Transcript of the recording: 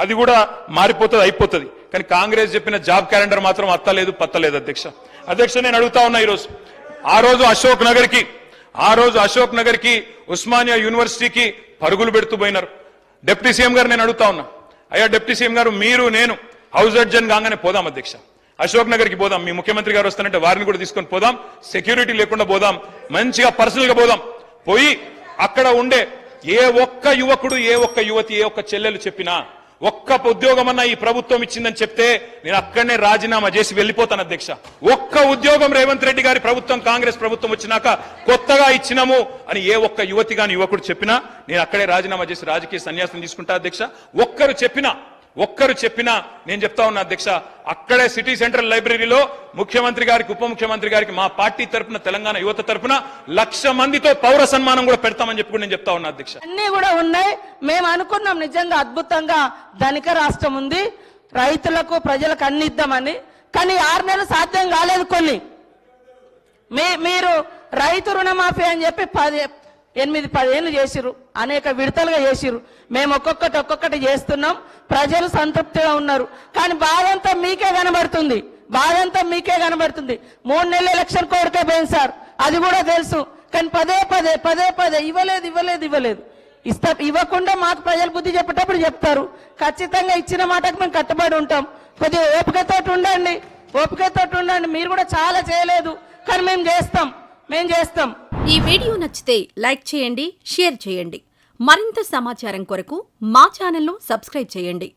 అది కూడా మారిపోతుంది, అయిపోతుంది. కానీ కాంగ్రెస్ చెప్పిన జాబ్ క్యాలెండర్ మాత్రం అత్తలేదు పత్తలేదు. అధ్యక్ష నేను అడుగుతా ఉన్నా, ఈరోజు ఆ రోజు అశోక్ నగర్ కి ఉస్మానియా యూనివర్సిటీకి పరుగులు పెడుతూ పోయినారు. డిప్యూటీ సీఎం గారు నేను అడుగుతా ఉన్నా, అయ్యా డిప్యూటీ సీఎం గారు, మీరు నేను హౌస్ అడ్జన్ కాగానే పోదాం అధ్యక్ష, అశోక్ నగర్ కి పోదాం, మీ ముఖ్యమంత్రి గారు వస్తానంటే వారిని కూడా తీసుకొని పోదాం, సెక్యూరిటీ లేకుండా పోదాం, మంచిగా పర్సనల్ గా పోదాం. పోయి అక్కడ ఉండే ఏ ఒక్క యువకుడు, ఏ ఒక్క యువతి, ఏ ఒక్క చెల్లెలు చెప్పినా ఒక్క ఉద్యోగం అన్నా ఈ ప్రభుత్వం ఇచ్చిందని చెప్తే నేను అక్కడనే రాజీనామా చేసి వెళ్ళిపోతాను అధ్యక్ష. ఒక్క ఉద్యోగం రేవంత్ రెడ్డి గారి ప్రభుత్వం, కాంగ్రెస్ ప్రభుత్వం వచ్చినాక కొత్తగా ఇచ్చినాము అని ఏ ఒక్క యువతి గాని యువకుడు చెప్పినా నేను అక్కడే రాజీనామా చేసి రాజకీయ సన్యాసం తీసుకుంటా అధ్యక్ష. ఒక్కరు చెప్పినా నేను చెప్తా ఉన్నా అధ్యక్ష, అక్కడే సిటీ సెంట్రల్ లైబ్రరీలో ముఖ్యమంత్రి గారికి, ఉప ముఖ్యమంత్రి గారికి మా పార్టీ తరపున, తెలంగాణ యువత తరపున 1,00,000 మందితో పౌర సన్మానం కూడా పెడతామని చెప్పి నేను చెప్తా ఉన్నా అధ్యక్ష. అన్ని కూడా ఉన్నాయి. మేము అనుకున్నాం నిజంగా అద్భుతంగా ధనిక రాష్ట్రం ఉంది, రైతులకు ప్రజలకు అన్ని ఇద్దామని. కానీ 6 నెలలు సాధ్యం కాలేదు. కొన్ని మీరు రైతు రుణమాఫీ అని చెప్పి 8-10 ఏళ్ళు చేసిరు, అనేక విడతలుగా చేసిరు. మేము ఒక్కొక్కటి చేస్తున్నాం, ప్రజలు సంతృప్తిగా ఉన్నారు. కానీ బాధంతా మీకే కనబడుతుంది. 3 నెలల ఎలక్షన్ కోరికే పోయింది సార్, అది కూడా తెలుసు. కానీ పదే ఇవ్వలేదు. ఇవ్వకుండా మాకు ప్రజలు బుద్ధి చెప్పేటప్పుడు చెప్తారు. ఖచ్చితంగా ఇచ్చిన మాటకు మేము కట్టుబడి ఉంటాం. కొద్దిగా ఓపికతోటి ఉండండి. మీరు కూడా చాలా చేయలేదు, కానీ మేము చేస్తాం. ఈ వీడియో నచ్చితే లైక్ చేయండి, షేర్ చేయండి. మరింత సమాచారం కొరకు మా ఛానల్ను సబ్స్క్రైబ్ చేయండి.